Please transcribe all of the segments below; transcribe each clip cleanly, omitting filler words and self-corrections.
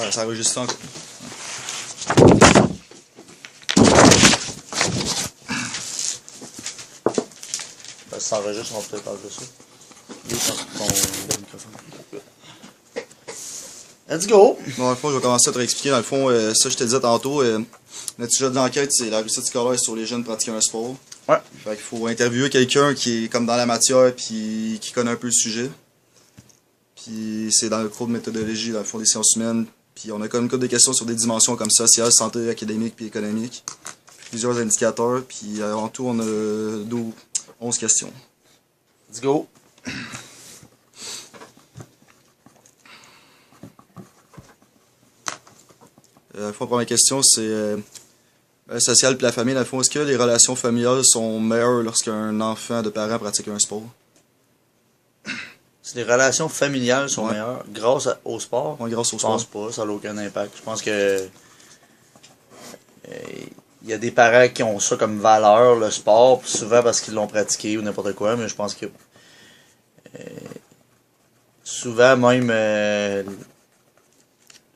Ah, ça enregistre encore. Ça enregistre, on peut peut-être parler de ça. Oui, ton microphone. Let's go! Bon, dans le fond, je vais commencer à te réexpliquer. Dans le fond, ça, je te disais tantôt, notre sujet de l'enquête, c'est la réussite scolaire sur les jeunes pratiquant un sport. Ouais. Fait qu'il faut interviewer quelqu'un qui est comme dans la matière puis qui connaît un peu le sujet. Puis c'est dans le cours de méthodologie, dans le fond des sciences humaines. Puis on a comme une couple de questions sur des dimensions comme sociale, santé, académique puis économique. Plusieurs indicateurs. Puis en tout, on a 11 questions. Let's go! La première question, c'est social puis la famille. Dans le fond, est-ce que les relations familiales sont meilleures lorsqu'un enfant de parents pratique un sport? Si les relations familiales sont meilleures au sport, Ouais, grâce au je sport. pense pas, ça n'a aucun impact. Je pense que il y a des parents qui ont ça comme valeur, le sport, souvent parce qu'ils l'ont pratiqué ou n'importe quoi, mais je pense que souvent même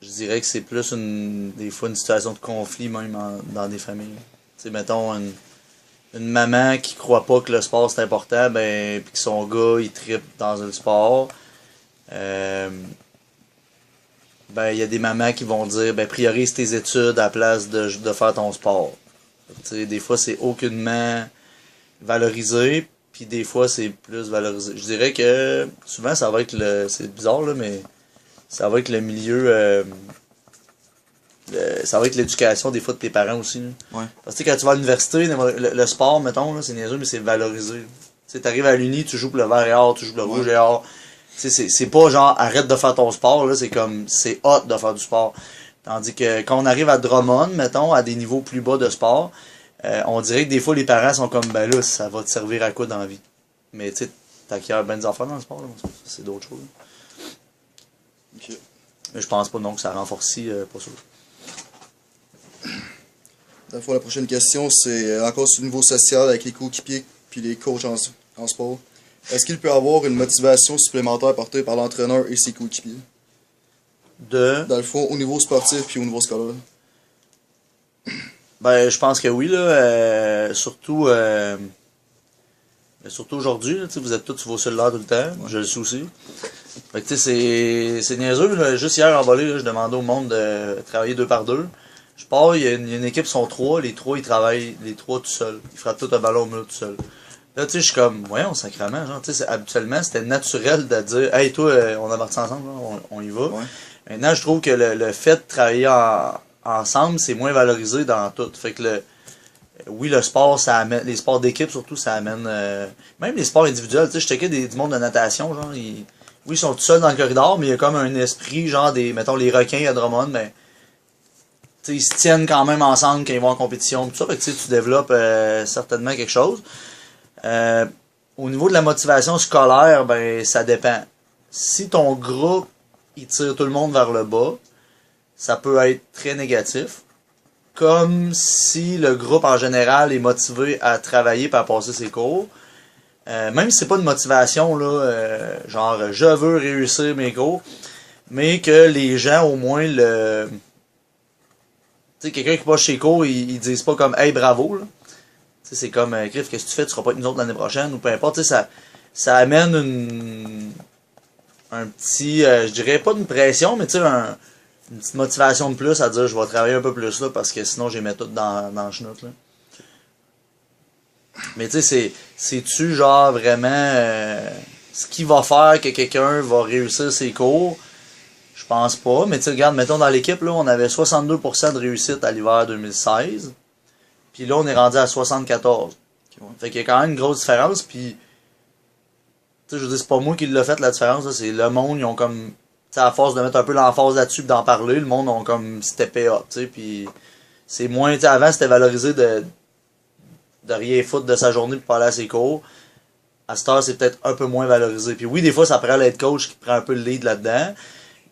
je dirais que c'est plus des fois une situation de conflit même dans des familles. Tu sais, mettons une maman qui croit pas que le sport c'est important, ben puis que son gars il trippe dans le sport. Ben il y a des mamans qui vont dire ben priorise tes études à la place de faire ton sport. Tu sais, des fois c'est aucunement valorisé, puis des fois c'est plus valorisé. Je dirais que souvent ça va être c'est bizarre là, mais ça va être le milieu ça va être l'éducation des fois de tes parents aussi. Là. Ouais. Parce que quand tu vas à l'université, le sport, mettons, là, c'est niaiseux, mais c'est valorisé. Tu arrives à l'uni, tu joues pour le vert et or, tu joues pour le rouge et or. C'est pas genre arrête de faire ton sport, là, c'est comme c'est hot de faire du sport. Tandis que quand on arrive à Drummond, mettons, à des niveaux plus bas de sport, on dirait que des fois les parents sont comme ben là, ça va te servir à quoi dans la vie. Mais tu sais, t'acquiers ben des enfants dans le sport, là, c'est d'autres choses. Ok. Mais je pense pas non que ça renforce pas ça. Dans le fond, la prochaine question, c'est encore sur le niveau social avec les coéquipiers puis les coachs en sport. Est-ce qu'il peut y avoir une motivation supplémentaire portée par l'entraîneur et ses coéquipiers? Dans le fond, au niveau sportif puis au niveau scolaire. Ben, je pense que oui, là. Surtout aujourd'hui, là, vous êtes tous sur vos cellulaires tout le temps. Ouais. Je le sais aussi. Fait que, tu sais, c'est niaiseux, là. Juste hier, en volée, là, je demandais au monde de travailler 2 par 2. Je pars, il y a une équipe, sont 3. Les 3, ils travaillent, les 3 tout seuls. Ils frappent tout un ballon au mur tout seul. Là, tu sais, je suis comme, voyons, sacrément, genre, tu sais, habituellement, c'était naturel de dire, hey, toi, on a parti ensemble, là, on y va. Ouais. Maintenant, je trouve que le fait de travailler ensemble, c'est moins valorisé dans tout. Fait que oui, le sport, ça amène, les sports d'équipe surtout, ça amène, même les sports individuels, tu sais, je checkais du monde de natation, genre, oui, ils sont tout seuls dans le corridor, mais il y a comme un esprit, genre, mettons, les requins à Drummond, mais, tu sais, ils se tiennent quand même ensemble quand ils vont en compétition, tout ça, fait que, tu développes certainement quelque chose. Au niveau de la motivation scolaire, ben, ça dépend. Si ton groupe, il tire tout le monde vers le bas, ça peut être très négatif. Comme si le groupe en général est motivé à travailler et à passer ses cours. Même si c'est pas une motivation, là, genre je veux réussir mes cours, mais que les gens au moins le. Tu sais, quelqu'un qui passe chez cours, ils disent pas comme hey bravo, là. C'est comme Griff, qu'est-ce que tu fais, tu seras pas avec nous autres l'année prochaine, ou peu importe, ça amène un petit, je dirais pas une pression, mais tu sais, une petite motivation de plus à dire je vais travailler un peu plus là parce que sinon j'ai mis tout dans le chenoute là. Mais tu sais, c'est-tu genre vraiment ce qui va faire que quelqu'un va réussir ses cours? Je pense pas. Mais tu sais, regarde, mettons dans l'équipe, là, on avait 62% de réussite à l'hiver 2016. Puis là, on est rendu à 74. Okay. Fait qu'il y a quand même une grosse différence. Puis, tu sais, je veux dire, c'est pas moi qui l'ai fait la différence. C'est le monde, ils ont comme. Tu sais, à force de mettre un peu l'emphase là-dessus et d'en parler, le monde ont comme steppé up. Tu sais, puis c'est moins. Tu sais, avant, c'était valorisé de rien foutre de sa journée pour parler à ses cours. À cette heure, c'est peut-être un peu moins valorisé. Puis oui, des fois, ça prend l'être coach qui prend un peu le lead là-dedans.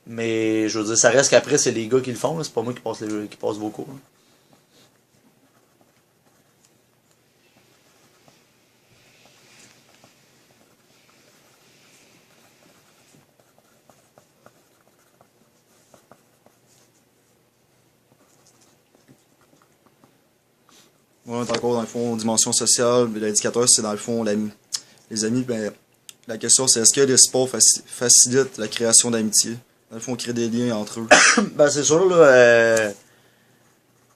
Mais je veux dire, ça reste qu'après, c'est les gars qui le font. Là. C'est pas moi qui passe vos cours. Là. On est encore dans le fond dimension sociale. L'indicateur, c'est dans le fond les amis. Ben, la question, c'est est-ce que les sports facilitent la création d'amitié? Dans le fond, on crée des liens entre eux. Ben c'est sûr, là,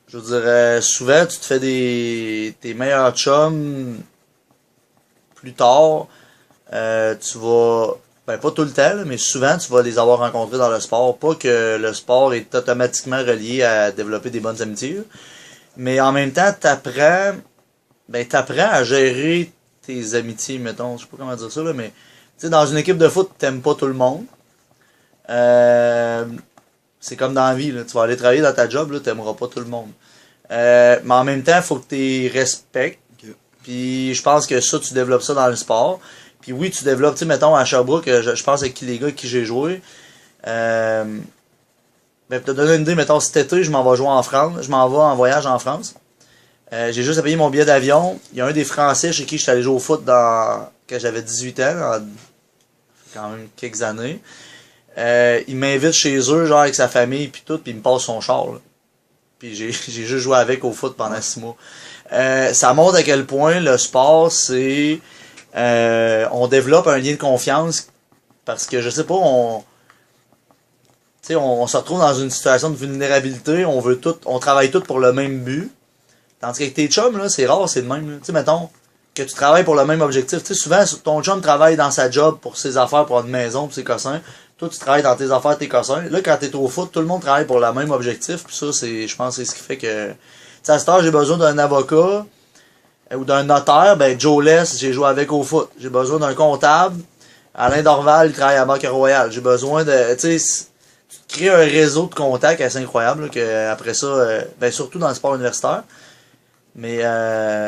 je dirais, souvent, tu te fais tes meilleurs chums plus tard. Tu vas, ben pas tout le temps, là, mais souvent, tu vas les avoir rencontrés dans le sport. Pas que le sport est automatiquement relié à développer des bonnes amitiés, là. Mais en même temps, t'apprends à gérer tes amitiés, mettons. Je sais pas comment dire ça, là, mais, tu sais, dans une équipe de foot, t'aimes pas tout le monde. Euh, c'est comme dans la vie, là. Tu vas aller travailler dans ta job, là, t'aimeras pas tout le monde. Mais en même temps, il faut que tu les respectes. Ok. Puis je pense que ça, tu développes ça dans le sport. Puis oui, tu développes, tu sais, mettons, à Sherbrooke, je pense avec les gars avec qui j'ai joué. Ben, pour te donner une idée, mettons, cet été, je m'en vais jouer en France. Je m'en vais en voyage en France. J'ai juste à payer mon billet d'avion. Il y a un des Français chez qui je suis allé jouer au foot quand j'avais 18 ans, quand même quelques années. Il m'invite chez eux, genre avec sa famille, puis tout, puis il me passe son char, là. Puis j'ai juste joué avec au foot pendant 6 mois. Ça montre à quel point le sport, c'est... on développe un lien de confiance parce que, je sais pas, on se retrouve dans une situation de vulnérabilité, on travaille tous pour le même but. Tandis qu'avec tes chums, là, c'est rare, c'est le même. Tu sais, mettons, que tu travailles pour le même objectif. Tu sais, souvent, ton chum travaille dans sa job pour ses affaires, pour une maison, pour ses cossins. Toi, tu travailles dans tes affaires, tes cossins. Là, quand t'es au foot, tout le monde travaille pour le même objectif. Puis ça, je pense, c'est ce qui fait que... Tu sais, à cette heure, j'ai besoin d'un avocat ou d'un notaire. Ben, Joe Less, j'ai joué avec au foot. J'ai besoin d'un comptable. Alain Dorval, il travaille à Banque Royale. J'ai besoin de... Tu sais, tu te crées un réseau de contacts assez incroyable, là, que après ça, ben, surtout dans le sport universitaire. Mais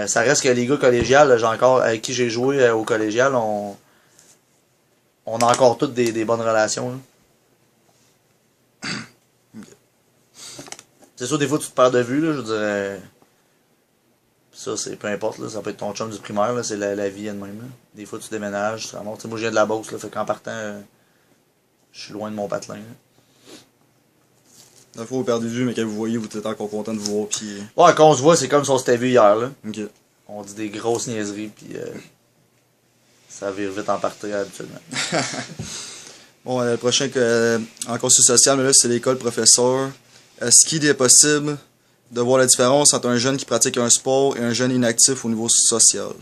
ça reste que les gars collégiales, avec qui j'ai joué au collégial, on a encore toutes des bonnes relations, là. C'est sûr, des fois, tu te perds de vue, là, je dirais. Ça, c'est peu importe, là, ça peut être ton chum du primaire, là, c'est la vie elle-même, là. Des fois, tu déménages, tu te ramasses. Moi, je viens de la Beauce, là, fait qu'en partant, je suis loin de mon patelin, là. Des fois, vous perdez de vue, mais quand vous voyez, vous êtes encore content de vous voir. Puis... Ouais, quand on se voit, c'est comme si on s'était vu hier, là. Ok. On dit des grosses niaiseries, puis ça vire vite en partie, habituellement. Bon, le prochain en consul social, mais là, c'est l'école professeur. Est-ce qu'il est possible de voir la différence entre un jeune qui pratique un sport et un jeune inactif au niveau social?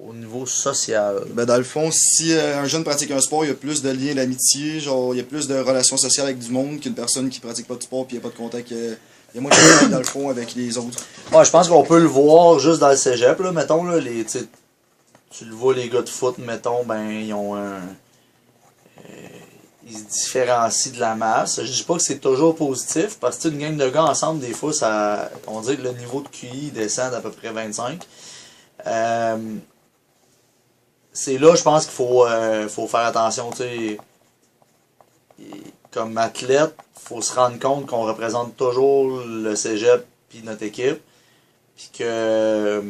Au niveau social. Ben, dans le fond, si un jeune pratique un sport, il y a plus de liens d'amitié, genre, il y a plus de relations sociales avec du monde qu'une personne qui pratique pas de sport puis il n'y a pas de contact. Il y a moins de contact, dans le fond, avec les autres. Ouais, je pense qu'on peut le voir juste dans le cégep, là, mettons, là, tu le vois, les gars de foot, mettons, ben, ils ont ils se différencient de la masse. Je dis pas que c'est toujours positif, parce que une gang de gars ensemble, des fois, on dirait que le niveau de QI descend d'à peu près 25. C'est là, je pense qu'il faut faire attention, tu sais. Comme athlète, faut se rendre compte qu'on représente toujours le cégep puis notre équipe. Puis que...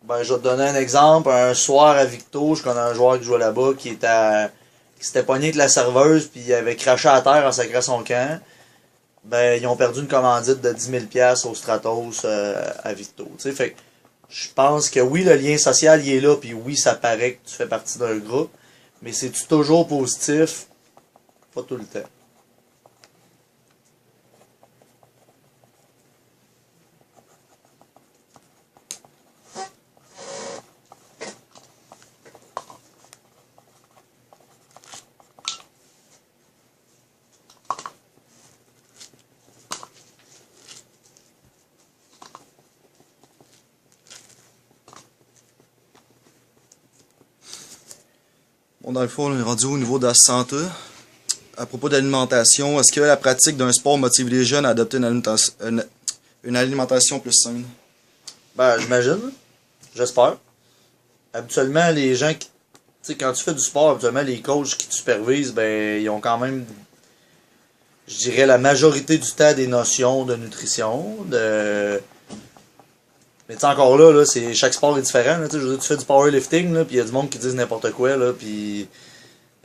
Ben, je vais te donner un exemple. Un soir à Victo, je connais un joueur qui jouait là-bas qui s'était pogné avec la serveuse puis il avait craché à terre en sacrant son camp. Ben, ils ont perdu une commandite de 10 000$ au Stratos à Victo. Tu sais, fait que je pense que oui, le lien social il est là, puis oui, ça paraît que tu fais partie d'un groupe, mais c'est-tu toujours positif? Pas tout le temps. Bon, dans le fond, on est rendu au niveau de la santé. À propos d'alimentation, est-ce que la pratique d'un sport motive les jeunes à adopter une alimentation plus saine? Ben, j'imagine. J'espère. Habituellement, les gens qui... Tu sais, quand tu fais du sport, habituellement, les coachs qui te supervisent, ben, ils ont quand même, je dirais, la majorité du temps des notions de nutrition, Mais tu sais, encore là, chaque sport est différent, là, je veux dire, tu fais du powerlifting, là, puis il y a du monde qui disent n'importe quoi, là, puis...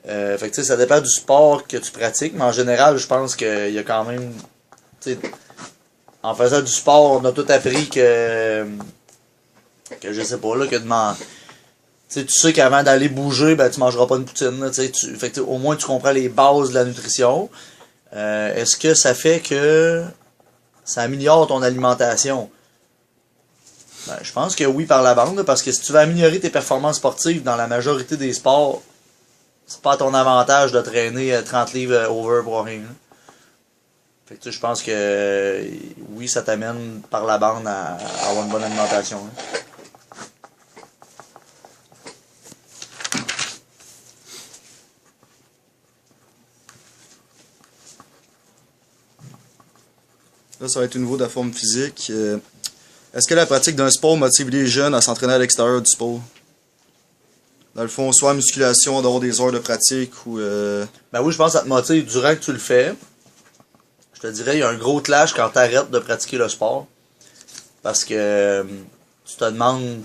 fait que tu sais, ça dépend du sport que tu pratiques, mais en général, je pense qu'il y a quand même... Tu sais, en faisant du sport, on a tout appris que je sais pas, là, tu sais qu'avant d'aller bouger, ben tu mangeras pas une poutine. Là, fait que, au moins tu comprends les bases de la nutrition. Est-ce que ça fait que ça améliore ton alimentation? Ben, je pense que oui par la bande, là, parce que si tu veux améliorer tes performances sportives dans la majorité des sports, c'est pas à ton avantage de traîner 30 livres over pour rien. Là. Fait que je pense que oui, ça t'amène par la bande à avoir une bonne alimentation. Hein. Là, ça va être au niveau de la forme physique. Est-ce que la pratique d'un sport motive les jeunes à s'entraîner à l'extérieur du sport? Dans le fond, soit en musculation, d'avoir des heures de pratique ou... Ben oui, je pense que ça te motive durant que tu le fais. Je te dirais, il y a un gros clash quand tu arrêtes de pratiquer le sport. Parce que tu te demandes...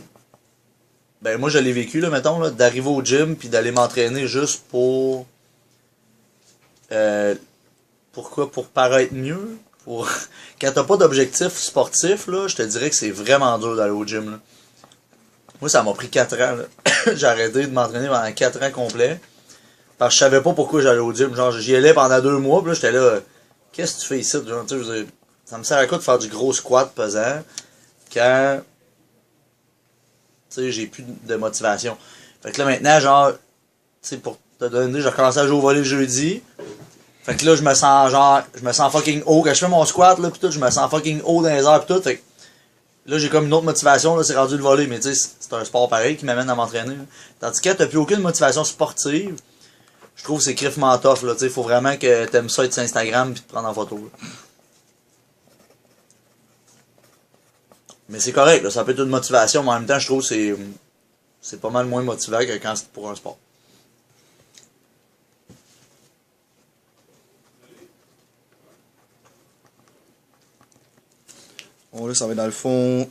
Ben moi, je l'ai vécu, là, mettons, là, d'arriver au gym puis d'aller m'entraîner juste pour... pourquoi? Pour paraître mieux. Quand t'as pas d'objectif sportif, là, je te dirais que c'est vraiment dur d'aller au gym. Là. Moi, ça m'a pris 4 ans. Là. J'ai arrêté de m'entraîner pendant 4 ans complets. Parce que je savais pas pourquoi j'allais au gym. Genre, j'y allais pendant 2 mois, puis là, j'étais là, qu'est-ce que tu fais ici? Genre, ça me sert à quoi de faire du gros squat pesant quand j'ai plus de motivation. Fait que là, maintenant, genre, pour te donner, j'ai recommencé à jouer au volley le jeudi. Fait que là, je me sens fucking haut. Quand je fais mon squat, là, pis tout, je me sens fucking haut dans les airs pis tout. Fait que là, j'ai comme une autre motivation, là, c'est rendu le volley. Mais tu sais, c'est un sport pareil qui m'amène à m'entraîner. Là. Tandis que t'as plus aucune motivation sportive, je trouve que c'est crivement tough, là. Tu sais, faut vraiment que t'aimes ça être sur Instagram pis te prendre en photo, là. Mais c'est correct, là, ça peut être une motivation, mais en même temps, je trouve que c'est pas mal moins motivant que quand c'est pour un sport. Bon, là, ça va être dans le fond,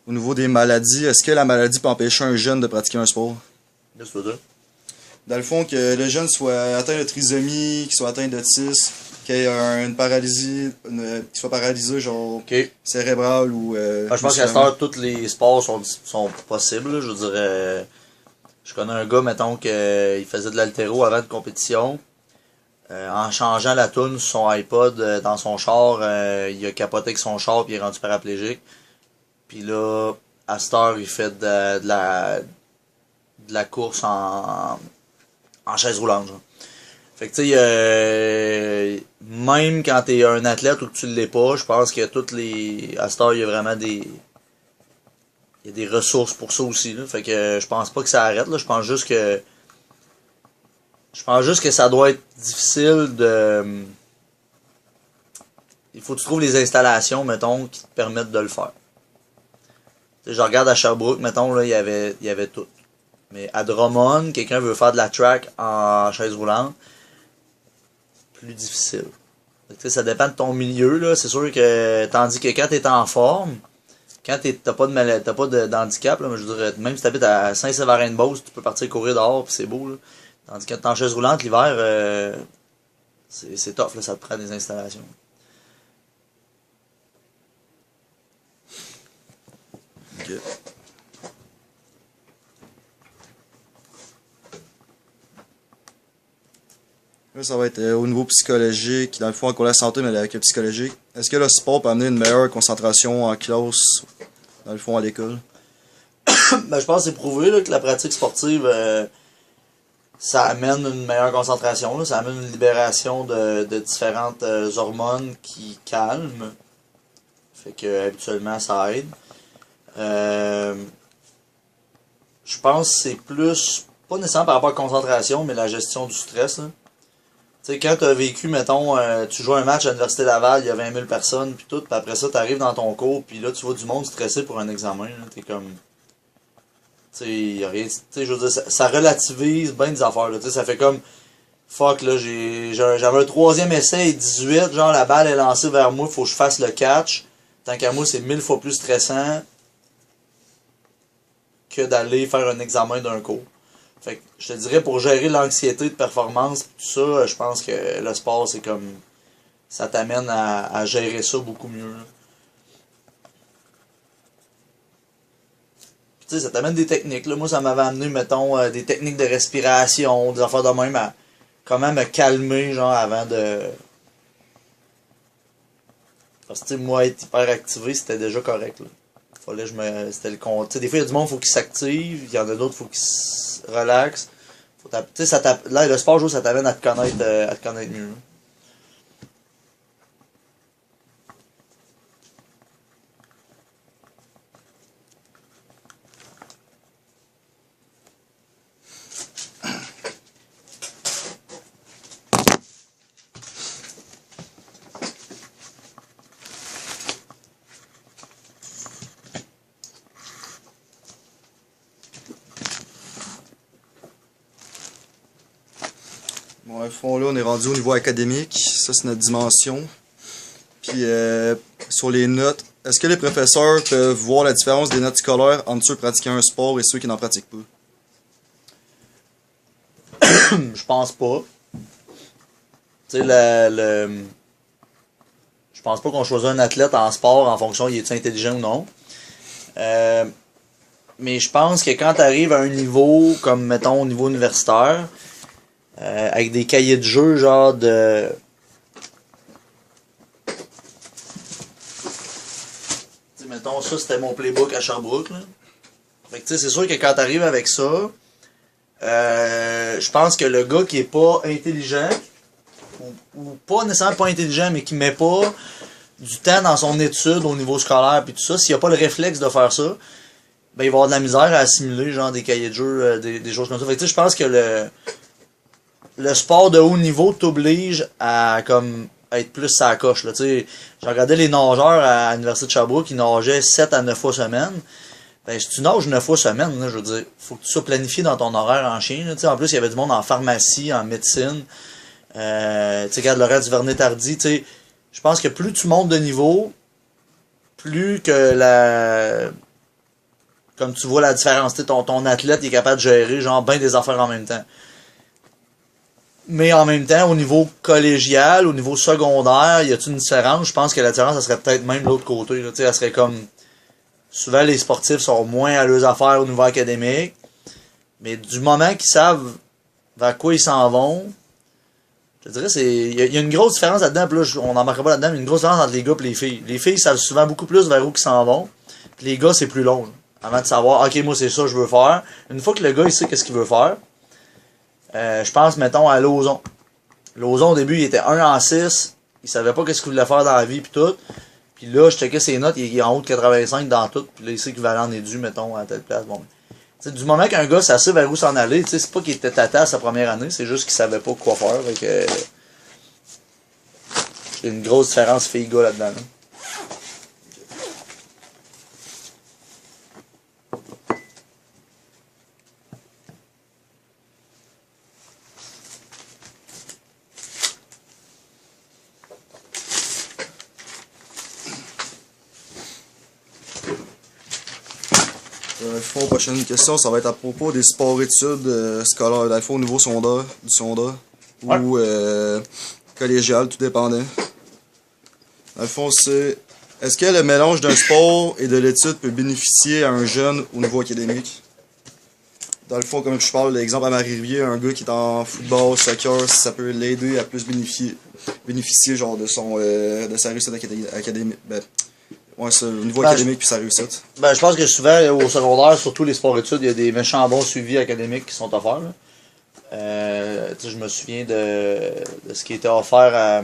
au niveau des maladies. Est-ce que la maladie peut empêcher un jeune de pratiquer un sport? Qu'est-ce que tu veux dire? Dans le fond, que le jeune soit atteint de trisomie, qu'il soit atteint d'autisme, qu'il ait une paralysie, qu'il soit paralysé, genre Okay. cérébrale ou... je pense qu'à cette heure, tous les sports sont possibles. Là. Je veux dire, je connais un gars, mettons, qu'il faisait de l'haltéro avant de compétition. En changeant la toune sur son iPod dans son char, il a capoté avec son char puis il est rendu paraplégique. Puis là, à cette heure, il fait de la course en chaise roulante. Genre. Fait que tu sais, même quand t'es un athlète ou que tu l'es pas, je pense que à cette heure, il y a vraiment il y a des ressources pour ça aussi. Là. Fait que je pense pas que ça arrête. Là. Je pense juste que ça doit être difficile de... Il faut que tu trouves les installations, mettons, qui te permettent de le faire. Tu sais, je regarde à Sherbrooke, mettons, là, il y avait tout. Mais à Drummond, quelqu'un veut faire de la track en chaise roulante, plus difficile. Tu sais, ça dépend de ton milieu, là. C'est sûr que, tandis que quand t'es en forme, quand t'as pas d'handicap, là, je dirais, même si t'habites à Saint-Séverin-de-Beauce, tu peux partir courir dehors, puis c'est beau, là. Tandis que t'es en chaise roulante, l'hiver, c'est tough, là, ça te prend des installations. Ok. Là, ça va être au niveau psychologique, dans le fond, encore la santé, mais avec le psychologique. Est-ce que le sport peut amener une meilleure concentration en classe, dans le fond, à l'école? Ben, je pense que c'est prouvé là, que la pratique sportive, ça amène une meilleure concentration, là, ça amène une libération de différentes hormones qui calment. Fait que habituellement ça aide. Je pense que c'est plus, pas nécessairement par rapport à la concentration, mais la gestion du stress. Là. Tu sais, quand tu as vécu, mettons, tu joues un match à l'Université Laval, il y a 20 000 personnes, puis tout, puis après ça, tu arrives dans ton cours, puis là, tu vois du monde stressé pour un examen. T'es comme. Tu sais, y a rien. Tu sais, je veux dire, ça relativise bien des affaires. Tu sais, ça fait comme. Fuck, là, j'avais un troisième essai et 18, genre, la balle est lancée vers moi, faut que je fasse le catch. Tant qu'à moi, c'est 1000 fois plus stressant que d'aller faire un examen d'un cours. Fait que je te dirais, pour gérer l'anxiété de performance, tout ça, je pense que le sport, c'est comme... Ça t'amène à gérer ça beaucoup mieux. Là. Tu sais, ça t'amène des techniques. Là. Moi, ça m'avait amené, mettons, des techniques de respiration, des affaires de même, à comment me calmer, genre, avant de... Parce que, tu sais, moi, être hyper activé, c'était déjà correct, là. Fallait que je me... C'était le compte. Tu sais, des fois, il y a du monde, faut qu'il s'active, il y en a d'autres, faut qu'il se relaxe. Tu sais, ça là, le sport, ça t'amène à te connaître mieux. Bon, à fond, là, on est rendu au niveau académique. Ça, c'est notre dimension. Puis, sur les notes, est-ce que les professeurs peuvent voir la différence des notes scolaires entre ceux pratiquant un sport et ceux qui n'en pratiquent pas? Je pense pas. Tu sais, je pense pas qu'on choisit un athlète en sport en fonction il est intelligent ou non. Mais je pense que quand tu arrives à un niveau, comme mettons au niveau universitaire, avec des cahiers de jeu genre de... Tu sais, mettons, ça c'était mon playbook à Sherbrooke, là. Fait que tu sais, c'est sûr que quand tu arrives avec ça, je pense que le gars qui est pas intelligent, ou pas nécessairement pas intelligent, mais qui met pas du temps dans son étude au niveau scolaire puis tout ça, s'il a pas le réflexe de faire ça, ben il va avoir de la misère à assimiler genre des cahiers de jeu, des choses comme ça. Fait que tu sais, je pense que le sport de haut niveau t'oblige à comme être plus sa coche, là. Tu sais, j'ai regardé les nageurs à l'université de Sherbrooke qui nageaient 7 à 9 fois semaine. Ben, si tu nages 9 fois semaine, là, je veux dire, faut que tu sois planifié dans ton horaire en chien, là. Tu sais, en plus, il y avait du monde en pharmacie, en médecine. Tu sais, regarde Laurent Duvernay-Tardy, tu sais, je pense que plus tu montes de niveau, plus que comme tu vois la différence, tu sais, ton athlète il est capable de gérer, genre, bien des affaires en même temps. Mais en même temps, au niveau collégial, au niveau secondaire, y a-t-il une différence? Je pense que la différence, ça serait peut-être même l'autre côté, là. Tu sais, elle serait comme... Souvent, les sportifs sont moins à leurs affaires au niveau académique. Mais du moment qu'ils savent vers quoi ils s'en vont, je dirais, il y a une grosse différence là-dedans. Puis là, on n'en marquera pas là-dedans, mais une grosse différence entre les gars et les filles. Les filles savent souvent beaucoup plus vers où ils s'en vont. Puis les gars, c'est plus long. Là, avant de savoir, OK, moi, c'est ça que je veux faire. Une fois que le gars, il sait qu'est-ce qu'il veut faire, je pense, mettons, à Lauzon. Lauzon, au début, il était 1 en 6. Il savait pas qu'est-ce qu'il voulait faire dans la vie, puis tout. Puis là, je checkais ses notes, il est en haut de 85 dans tout. Puis là, il sait qu'il va aller en édu, mettons, à telle place. Bon, t'sais, du moment qu'un gars sait vers où s'en aller, c'est pas qu'il était tata sa première année, c'est juste qu'il savait pas quoi faire. Fait que, il y a une grosse différence fille-gars là-dedans. Là. Prochaine question, ça va être à propos des sports-études scolaires, dans le fond, au niveau secondaire, Ouais. ou collégial, tout dépendant. Dans le fond, c'est est-ce que le mélange d'un sport et de l'étude peut bénéficier à un jeune au niveau académique? Dans le fond, comme je parle, l'exemple à Marie-Rivière, un gars qui est en football, soccer, ça peut l'aider à plus bénéficier genre de sa réussite académique. Ouais, c'est au niveau académique puis sa réussite. Ben, je pense que souvent, au secondaire, surtout les sports-études, il y a des méchants bons suivis académiques qui sont offerts. Je me souviens de ce qui était offert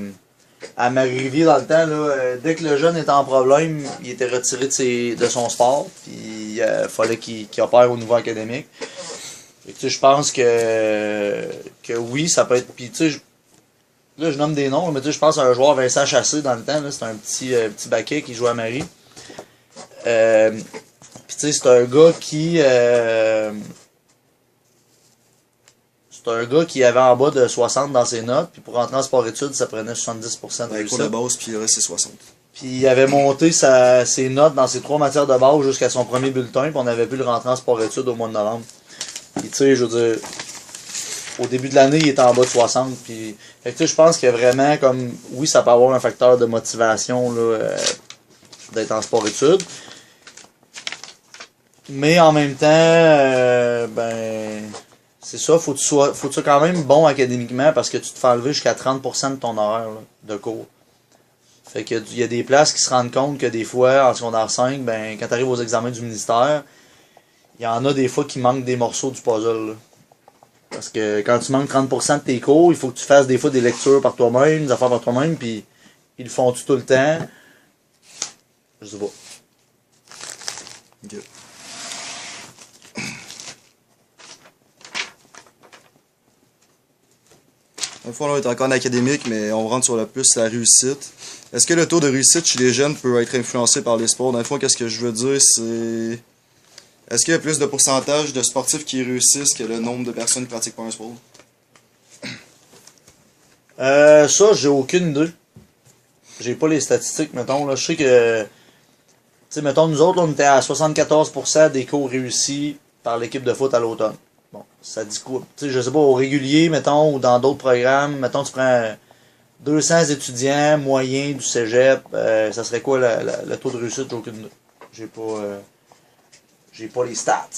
à Marie-Rivière dans le temps. Là, dès que le jeune était en problème, il était retiré de son sport. Puis il fallait qu'il opère au niveau académique. Je pense que oui, ça peut être... Puis tu sais, là, je nomme des noms, mais tu sais, je pense à un joueur, Vincent Chassé, dans le temps, c'était un petit baquet qui jouait à Marie. Puis tu sais, c'est un gars qui... c'est un gars qui avait en bas de 60 dans ses notes, puis pour rentrer en sport-études, ça prenait 70% de réussite. Cours de base, puis le reste, c'est 60. Puis il avait monté ses notes dans ses 3 matières de base jusqu'à son premier bulletin, puis on avait pu le rentrer en sport-études au mois de novembre. Puis tu sais, je veux dire... Au début de l'année, il était en bas de 60. Puis, fait que, je pense qu'il y a vraiment comme. Oui, ça peut avoir un facteur de motivation là, d'être en sport-études. Mais en même temps, ben, c'est ça, faut que tu sois quand même bon académiquement parce que tu te fais enlever jusqu'à 30% de ton horaire là, de cours. Fait que il y a des places qui se rendent compte que des fois, en secondaire 5, ben, quand tu arrives aux examens du ministère, il y en a des fois qui manquent des morceaux du puzzle. Là. Parce que quand tu manques 30% de tes cours, il faut que tu fasses des fois des lectures par toi-même, des affaires par toi-même, puis ils le font tout le temps. Je sais pas. Ok. Une fois, là, on est encore en académique, mais on rentre sur le plus la réussite. Est-ce que le taux de réussite chez les jeunes peut être influencé par les sports? Dans le fond, qu'est-ce que je veux dire, c'est... Est-ce qu'il y a plus de pourcentage de sportifs qui réussissent que le nombre de personnes qui pratiquent pas un sport? Ça, j'ai aucune idée. J'ai pas les statistiques, mettons. Là. Je sais que, tu sais, mettons, nous autres, là, on était à 74% des cours réussis par l'équipe de foot à l'automne. Bon, ça dit quoi? Tu sais, je sais pas, au régulier, mettons, ou dans d'autres programmes, mettons, tu prends 200 étudiants moyens du cégep, ça serait quoi le taux de réussite? J'ai aucune idée. J'ai pas les stats.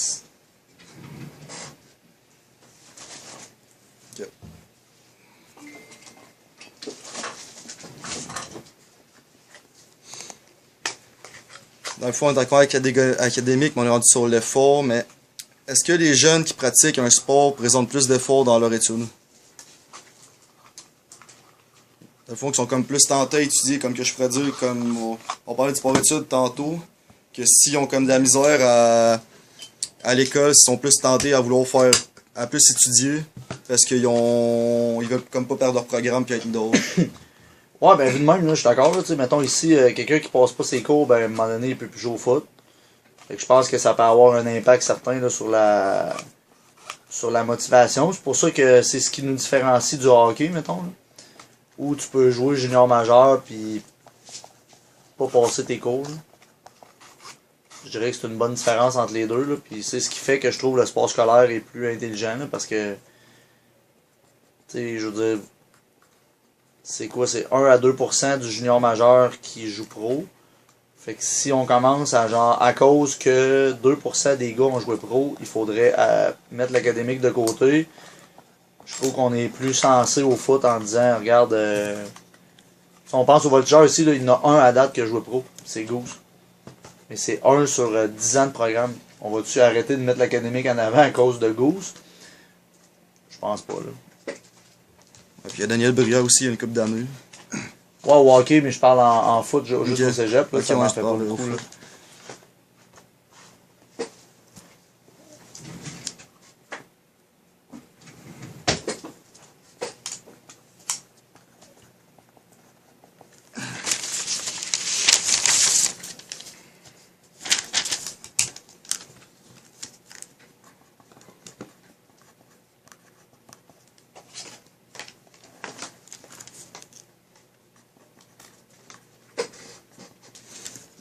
Ok. Dans le fond, on est encore académique, mais on est rendu sur l'effort, mais est-ce que les jeunes qui pratiquent un sport présentent plus d'efforts dans leur étude? Dans le fond, qui sont comme plus tentés à étudier, comme que je pourrais dire, comme on parlait du sport-études tantôt, que s'ils ont comme de la misère à l'école, ils sont plus tentés à vouloir faire, à plus étudier, parce ils veulent comme pas perdre leur programme puis être d'autres. Ouais, ben, vu de même, là, je suis d'accord, là, tu sais, mettons ici, quelqu'un qui passe pas ses cours, ben, à un moment donné, il peut plus jouer au foot. Fait que je pense que ça peut avoir un impact certain, là, sur la motivation. C'est pour ça que c'est ce qui nous différencie du hockey, mettons, là. Où tu peux jouer junior majeur, puis pas passer tes cours, là. Je dirais que c'est une bonne différence entre les deux, là, puis c'est ce qui fait que je trouve le sport scolaire est plus intelligent, là, parce que, tu sais, je veux dire, c'est quoi, c'est 1 à 2% du junior majeur qui joue pro. Fait que si on commence à genre, à cause que 2% des gars ont joué pro, il faudrait mettre l'académique de côté. Je trouve qu'on est plus sensé au foot en disant, regarde, si on pense au voltigeur ici, là, il y en a un à date qui a joué pro, c'est Goose. Mais c'est 1 sur 10 ans de programme. On va-tu arrêter de mettre l'académique en avant à cause de Goose? Je pense pas, là. Et puis il y a Daniel Brière aussi, il y a une couple d'années. Ouais, au hockey, mais je parle en foot juste Ok. au cégep, là, Ok, ça ouais, m'en je fait pas parle au beaucoup, là. foot.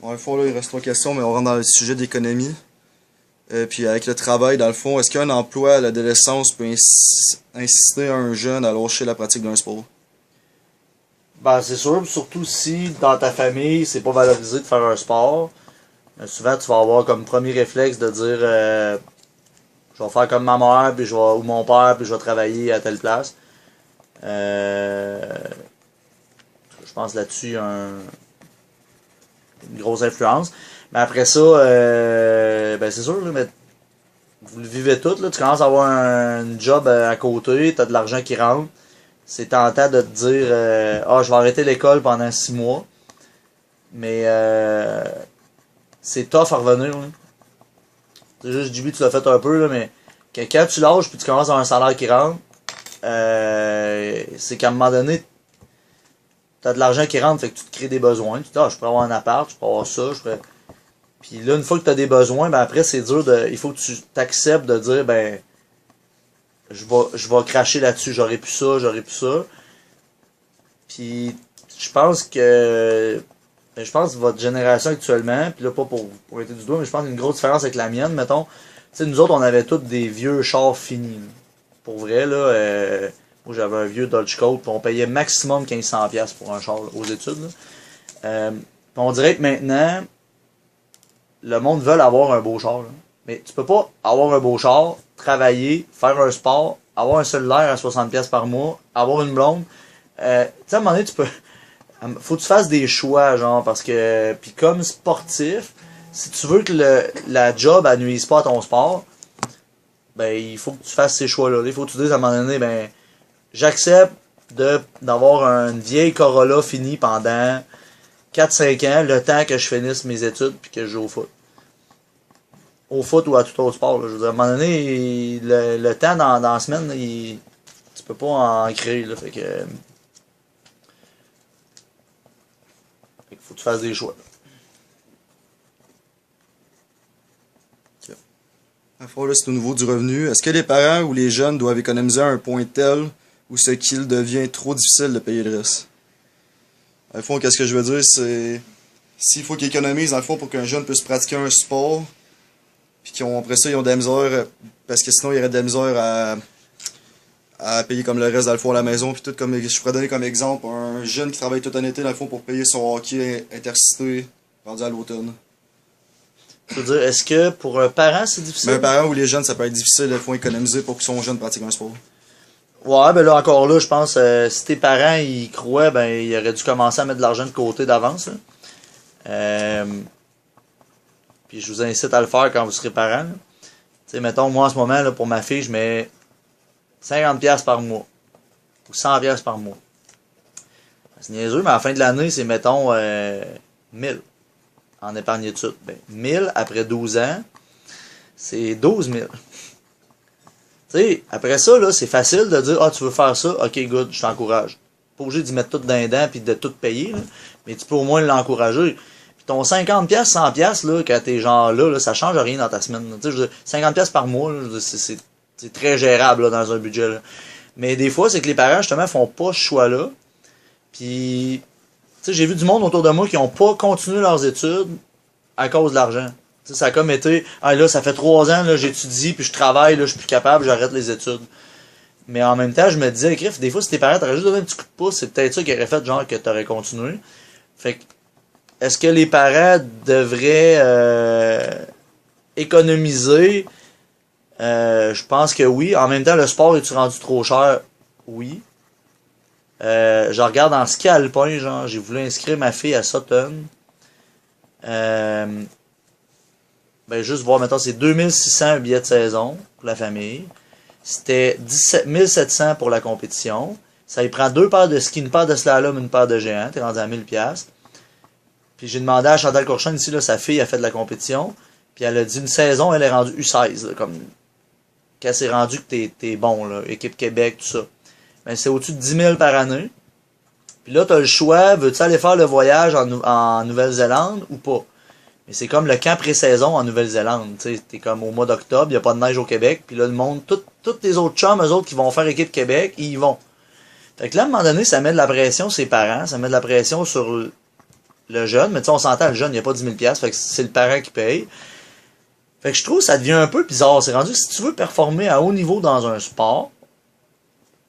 Bon, dans le fond, là, il reste 3 questions, mais on rentre dans le sujet d'économie. Puis avec le travail, dans le fond, est-ce qu'un emploi à l'adolescence peut inciter un jeune à lâcher la pratique d'un sport? Ben, c'est sûr, surtout si dans ta famille, c'est pas valorisé de faire un sport. Souvent, tu vas avoir comme premier réflexe de dire je vais faire comme ma mère, puis ou mon père, puis je vais travailler à telle place. Je pense là-dessus, il y a une grosse influence. Mais après ça, ben c'est sûr, là, mais vous le vivez tout, là, tu commences à avoir un job à côté, tu as de l'argent qui rentre. C'est tentant de te dire je vais arrêter l'école pendant 6 mois. Mais c'est tough à revenir. Là. C'est juste, JB, tu l'as fait un peu, là, mais quand tu lâches puis tu commences à avoir un salaire qui rentre, c'est qu'à un moment donné, tu as de l'argent qui rentre, fait que tu te crées des besoins. Tu te dis, je peux avoir un appart, je peux avoir ça, je peux... Puis là, une fois que tu as des besoins, ben après, c'est dur de. Il faut que tu t'acceptes de dire, ben, je vais cracher là-dessus, j'aurais pu ça, j'aurais pu ça. Puis, je pense que votre génération actuellement, puis là, pas pour pointer du doigt, mais je pense qu'il y a une grosse différence avec la mienne, mettons. Tu sais, nous autres, on avait tous des vieux chars finis. Là. Pour vrai, là, moi, j'avais un vieux Dodge Coat, puis on payait maximum 1500$ pour un char là, aux études. Là. On dirait que maintenant, le monde veut avoir un beau char. Là. Mais tu peux pas avoir un beau char, travailler, faire un sport, avoir un cellulaire à 60$ par mois, avoir une blonde. Tu sais, à un moment donné, tu peux... Faut que tu fasses des choix, genre, parce que... Puis comme sportif, si tu veux que la job elle nuise pas à ton sport, ben, il faut que tu fasses ces choix-là. Il faut que tu dises à un moment donné, ben, j'accepte d'avoir une vieille Corolla finie pendant 4-5 ans, le temps que je finisse mes études puis que je joue au foot. Au foot ou à tout autre sport. Là. Je veux dire, à un moment donné, le temps dans la semaine, tu peux pas en créer. Là, fait que faut que tu fasses des choix. Okay. À fond, là, c'est au niveau du revenu. Est-ce que les parents ou les jeunes doivent économiser à un point tel où ce qu'il devient trop difficile de payer le reste? Dans le fond, qu'est-ce que je veux dire, c'est s'il faut qu'ils économisent, dans le fond, pour qu'un jeune puisse pratiquer un sport, puis après ça, ils ont de la misère, parce que sinon, il y aurait de la misère à payer comme le reste, dans le fond, à la maison, puis tout, comme je pourrais donner comme exemple, un jeune qui travaille tout un été, dans le fond, pour payer son hockey intercité, rendu à l'automne. Je veux dire, est-ce que pour un parent, c'est difficile? Mais un parent ou les jeunes, ça peut être difficile, il faut économiser pour que son jeune pratique un sport. Ouais, ben là, encore là, je pense, si tes parents, ils croient, ben, ils auraient dû commencer à mettre de l'argent de côté d'avance, puis je vous incite à le faire quand vous serez parents. Tu sais, mettons, moi, en ce moment, là, pour ma fille, je mets 50$ par mois. Ou 100$ par mois. C'est niaiseux, mais à la fin de l'année, c'est, mettons, 1000 en épargne études. Ben, 1000 après 12 ans, c'est 12 000. Tu sais, après ça, là, c'est facile de dire, ah, tu veux faire ça, ok, good, je t'encourage. Pas obligé d'y mettre tout dans les dents puis de tout payer, là, mais tu peux au moins l'encourager. Puis ton 50$, 100$, là, quand t'es genre là, ça change rien dans ta semaine. Tu sais, 50$ par mois, là, c'est très gérable là, dans un budget. Là. Mais des fois, c'est que les parents, justement, font pas ce choix-là. Puis, tu sais, j'ai vu du monde autour de moi qui ont pas continué leurs études à cause de l'argent. Tu sais, ça a comme été, ah là, ça fait 3 ans, là, j'étudie, puis je travaille, là, je suis plus capable, j'arrête les études. Mais en même temps, je me disais, Griff, des fois, si tes parents t'auraient juste donné un petit coup de pouce, c'est peut-être ça qui aurait fait, genre, que t'aurais continué. Fait que, est-ce que les parents devraient économiser? Je pense que oui. En même temps, le sport, est-tu rendu trop cher? Oui. Je regarde en ski alpin, genre, j'ai voulu inscrire ma fille à Sutton. Ben, juste voir, maintenant, c'est 2600 un billet de saison pour la famille. C'était 1700 pour la compétition. Ça y prend 2 paires de ski, une paire de slalom, une paire de géant. T'es rendu à 1000$. Puis j'ai demandé à Chantal Courchon, ici, là, sa fille a fait de la compétition. Puis elle a dit une saison, elle est rendue U16. Là, comme qu'elle s'est rendue que t'es bon, là, équipe Québec, tout ça. Mais c'est au-dessus de 10 000 par année. Puis là, t'as le choix, veux-tu aller faire le voyage en Nouvelle-Zélande ou pas? Mais c'est comme le camp pré-saison en Nouvelle-Zélande. Tu sais, t'es comme au mois d'octobre, il n'y a pas de neige au Québec. Puis là, le monde, tous les autres chums, eux autres qui vont faire équipe Québec, ils y vont. Fait que là, à un moment donné, ça met de la pression sur ses parents, ça met de la pression sur le jeune. Mais tu sais, on s'entend, le jeune, il n'y a pas 10 000$, fait que c'est le parent qui paye. Fait que je trouve que ça devient un peu bizarre. C'est rendu que si tu veux performer à haut niveau dans un sport,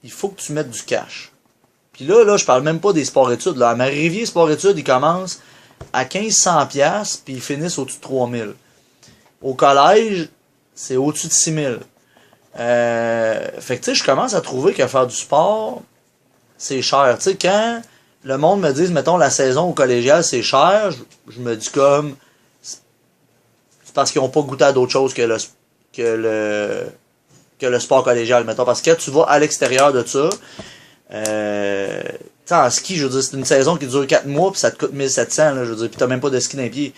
il faut que tu mettes du cash. Puis là, je parle même pas des sports-études. Là. À Marie-Rivier, sport-études, ils commencent à 1500$, puis ils finissent au-dessus de 3000$. Au collège, c'est au-dessus de 6000$. Fait que tu sais, je commence à trouver que faire du sport, c'est cher. Tu sais, quand le monde me dit, mettons, la saison au collégial, c'est cher, je me dis comme, c'est parce qu'ils n'ont pas goûté à d'autres choses que le sport collégial, mettons. Parce que quand tu vas à l'extérieur de ça, tu sais, en ski, je veux dire, c'est une saison qui dure 4 mois, puis ça te coûte 1700, là, je veux dire, puis t'as même pas de ski d'un pied.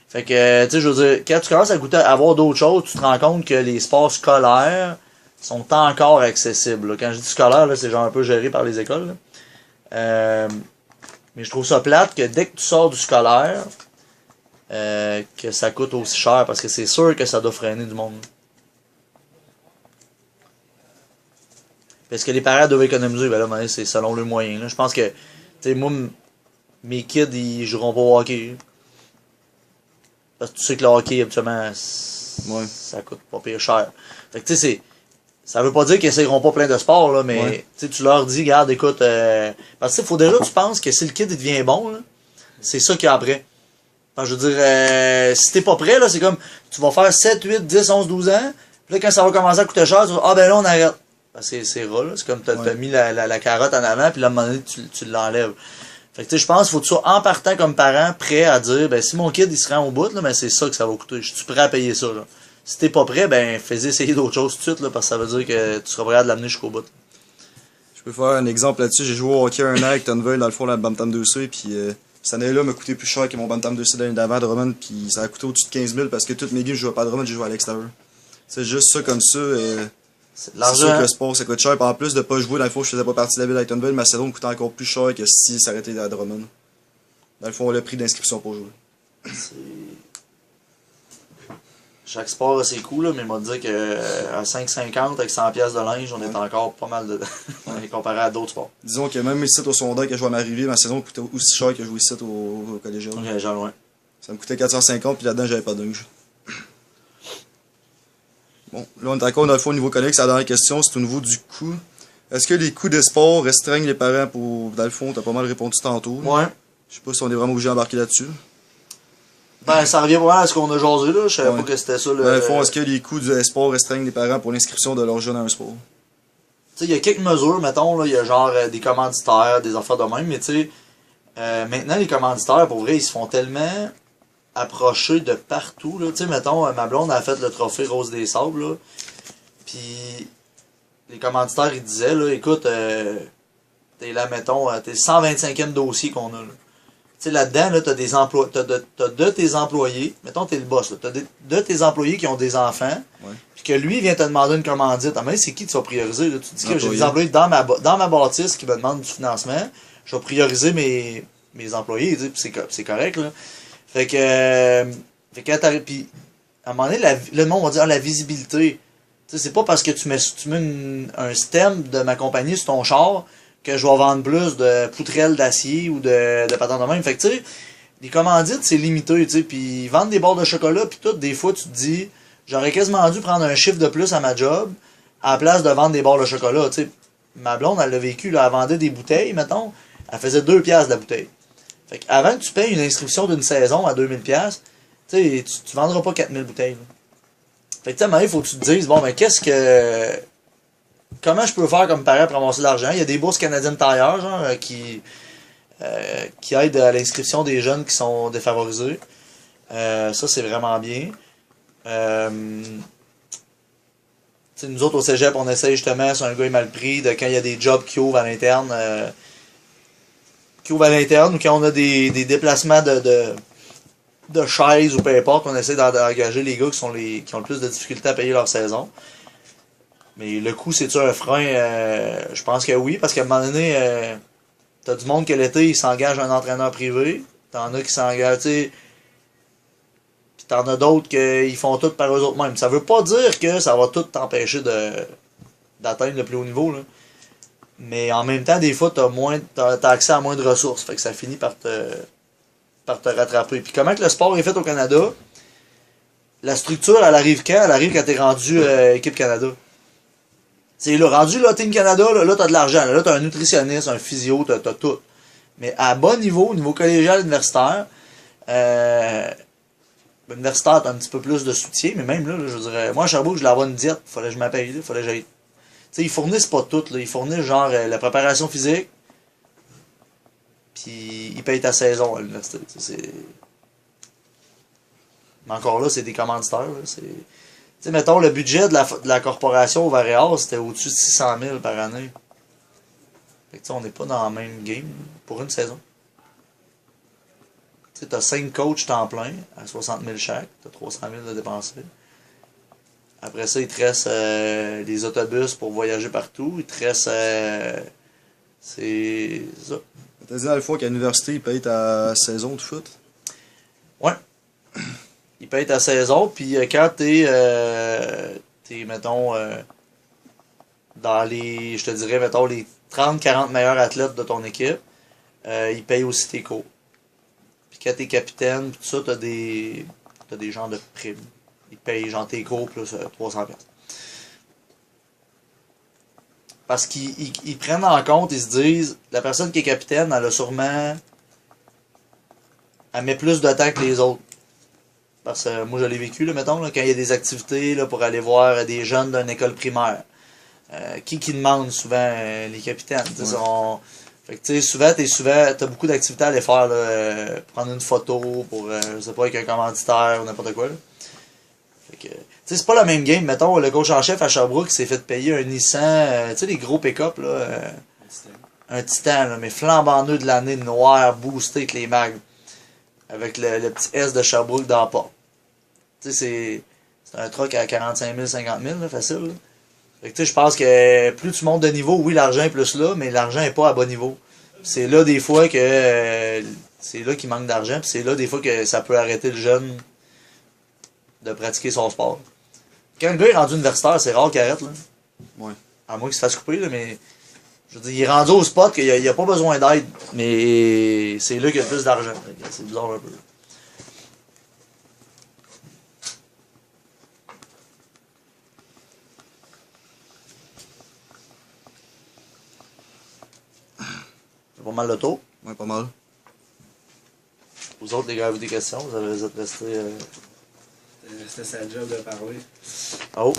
Fait que, tu sais, je veux dire, quand tu commences à goûter à avoir d'autres choses, tu te rends compte que les sports scolaires sont encore accessibles. Là. Quand je dis scolaire, là, c'est genre un peu géré par les écoles. Mais je trouve ça plate que dès que tu sors du scolaire, que ça coûte aussi cher, parce que c'est sûr que ça doit freiner du monde. Parce que les parents doivent économiser, ben là, c'est selon leurs moyens. Là. Je pense que, tu sais, moi, mes kids, ils joueront pas au hockey. Parce que tu sais que le hockey, habituellement, ça coûte pas pire cher. Fait que, tu sais, ça veut pas dire qu'ils essaieront pas plein de sports, là, mais tu leur dis, regarde, écoute, parce que faut déjà que tu penses que si le kid il devient bon, là, c'est ça qu'il y a après. Enfin, je veux dire, si t'es pas prêt, là, c'est comme, tu vas faire 7, 8, 10, 11, 12 ans, puis là, quand ça va commencer à coûter cher, tu vas, ah ben là, on arrête. Ben, c'est ras, là. C'est comme, t'as mis la carotte en avant, puis là, à un moment donné, tu l'enlèves. Fait que, tu sais, je pense qu'il faut que tu sois, en partant comme parent, prêt à dire, ben, si mon kid, il se rend au bout, là, ben, c'est ça que ça va coûter. Je suis prêt à payer ça, là. Si t'es pas prêt, ben, fais essayer d'autres choses tout de suite, là, parce que ça veut dire que tu seras prêt à l'amener jusqu'au bout. Je peux faire un exemple là-dessus. J'ai joué au hockey un an avec Tonville, dans le fond, dans le Bantam 2C, puis cette année-là m'a coûté plus cher que mon Bantam 2C l'année d'avant, Drummond, puis ça a coûté au-dessus de 15 000 parce que toutes mes games, je jouais pas à Drummond, je jouais à l'extérieur. C'est juste ça comme ça. C'est de C'est sûr que l'argent. le sport, ça coûte cher. Puis en plus de pas jouer, dans le fond, je faisais pas partie de la ville d'Actonville, ma saison me coûtait encore plus cher que si ça arrêtait à Drummond. Dans le fond, le prix d'inscription pour jouer. C'est... Chaque sport a ses coûts, là, mais il m'a dit qu'à 5,50 avec 100$ de linge, on est encore pas mal dedans. Comparé à d'autres sports. Disons que même ici au secondaire que je jouais à Marivier, ma saison me coûtait aussi cher que jouer ici au collégial. Ok, genre loin. Ça me coûtait 450, puis là-dedans, j'avais pas de linge. Bon, là, on est encore dans le fond au niveau collègue. C'est la dernière question, c'est au niveau du coût. Est-ce que les coûts de sport restreignent les parents pour. Dans le fond, t'as pas mal répondu tantôt. Ouais. Je sais pas si on est vraiment obligé d'embarquer là-dessus. Ben, ça revient vraiment à ce qu'on a jasé, là. Je savais pas que c'était ça, le... Dans le fond, est-ce que les coûts du sport restreignent les parents pour l'inscription de leurs jeunes à un sport? Tu sais, il y a quelques mesures, mettons, là. Il y a genre des commanditaires, des affaires de même, mais tu sais, maintenant, les commanditaires, pour vrai, ils se font tellement approcher de partout, là. Tu sais, mettons, ma blonde a fait le trophée Rose des Sables, là. Puis, les commanditaires, ils disaient, là, écoute, t'es là, mettons, t'es le 125e dossier qu'on a, là. Tu sais, là-dedans, là, t'as de tes employés, mettons, t'es le boss, là, de tes employés qui ont des enfants, puis que lui vient te demander une commandite. Ah, mais c'est qui tu vas prioriser, là? Tu te dis que j'ai des employés dans ma bâtisse qui me demandent du financement, je vais prioriser mes employés, tu sais, puis c'est correct, là. Fait que quand t'arrives, puis à un moment donné, le monde va dire, ah, la visibilité. Tu sais, c'est pas parce que tu mets un stem de ma compagnie sur ton char que je vais vendre plus de poutrelles d'acier ou de patentes de même. Fait que, tu sais, les commandites, c'est limité, tu sais. Puis vendre des barres de chocolat, puis tout, des fois, tu te dis, j'aurais quasiment dû prendre un chiffre de plus à ma job à la place de vendre des barres de chocolat, tu sais. Ma blonde, elle l'a vécu, là, elle vendait des bouteilles, mettons, elle faisait 2$ la bouteille. Fait qu'avant que tu payes une inscription d'une saison à 2000$, tu sais, tu vendras pas 4000 bouteilles, là. Fait que, tu sais, il faut que tu te dises, bon, mais comment je peux faire comme parent pour ramasser de l'argent? Il y a des bourses canadiennes tailleurs, genre, qui aident à l'inscription des jeunes qui sont défavorisés. Ça, c'est vraiment bien. Nous autres, au cégep, on essaye justement, c'est un gars est mal pris, de quand il y a des jobs qui ouvrent à l'interne, ou quand on a des déplacements de chaises ou peu importe, on essaie d'engager les gars qui ont le plus de difficultés à payer leur saison. Mais le coût, c'est-tu un frein? Je pense que oui, parce qu'à un moment donné, t'as du monde que l'été, il s'engage un entraîneur privé. T'en as qui s'engagent, tu sais. Puis t'en as d'autres qui font tout par eux autres mêmes. Ça veut pas dire que ça va tout t'empêcher d'atteindre le plus haut niveau, là. Mais en même temps, des fois, t'as accès à moins de ressources. Fait que ça finit par te rattraper. Puis comment que le sport est fait au Canada? La structure, elle arrive quand? Elle arrive quand t'es rendu équipe Canada. C'est là, rendu là, Team Canada, là t'as de l'argent. Là, t'as un nutritionniste, un physio, t'as tout. Mais à bon niveau, au niveau collégial, universitaire, universitaire, t'as un petit peu plus de soutien, mais même là, je dirais, moi à Sherbrooke, je voulais avoir une diète, fallait que je m'appelle, fallait que j'aille. Tu sais, ils fournissent pas tout, là. Ils fournissent genre la préparation physique, puis ils payent ta saison à l'université. Mais encore là, c'est des commanditaires, là. Tu sais, mettons, le budget de la corporation au Varéas, c'était au-dessus de 600 000 par année. Fait que, tu sais, on n'est pas dans la même game pour une saison. Tu sais, t'as 5 coachs temps plein à 60 000 chaque, t'as 300 000 de dépenser. Après ça, il te reste les autobus pour voyager partout. Il te reste... c'est ça. T'as dit dans le fond qu'à l'université, ils payent ta saison de foot? Ouais. Il paye ta saison, puis quand t'es, mettons, dans les, je te dirais, mettons, les 30-40 meilleurs athlètes de ton équipe, il paye aussi tes cours. Puis quand t'es capitaine, pis tout ça, t'as des genres de primes. Ils payent genre tes cours plus 300$. Parce qu'ils prennent en compte, ils se disent, la personne qui est capitaine, elle elle met plus de temps que les autres. Parce que moi, je l'ai vécu, là, mettons, là, quand il y a des activités là, pour aller voir des jeunes d'une école primaire. Qui demande souvent les capitaines. Ouais. Fait que, tu sais, t'as beaucoup d'activités à aller faire, là, prendre une photo pour, je sais pas, avec un commanditaire ou n'importe quoi. Là. Fait que, tu sais, c'est pas la même game. Mettons, le coach en chef à Sherbrooke s'est fait payer un Nissan, tu sais, les gros pick-up, là. Un Titan, là, mais flambant neuf de l'année, noir, boosté avec les mags. Avec le petit S de Sherbrooke dans la porte. Tu sais, c'est un truck à 45 000, 50 000, là, facile. Là. Fait que tu sais, je pense que plus tu montes de niveau, oui, l'argent est plus là, mais l'argent est pas à bas niveau. C'est là des fois que c'est là qu'il manque d'argent, puis c'est là des fois que ça peut arrêter le jeune de pratiquer son sport. Quand le gars est rendu universitaire, c'est rare qu'il arrête, là. Ouais. À moins qu'il se fasse couper, là, mais je veux dire, il est rendu au spot qu'il n'y a pas besoin d'aide, mais c'est là qu'il y a le plus d'argent. C'est bizarre un peu. C'est pas mal le tour. Ouais, pas mal. Vous autres, les gars, avez des questions? Vous êtes restés... C'était sa job de parler. Oh!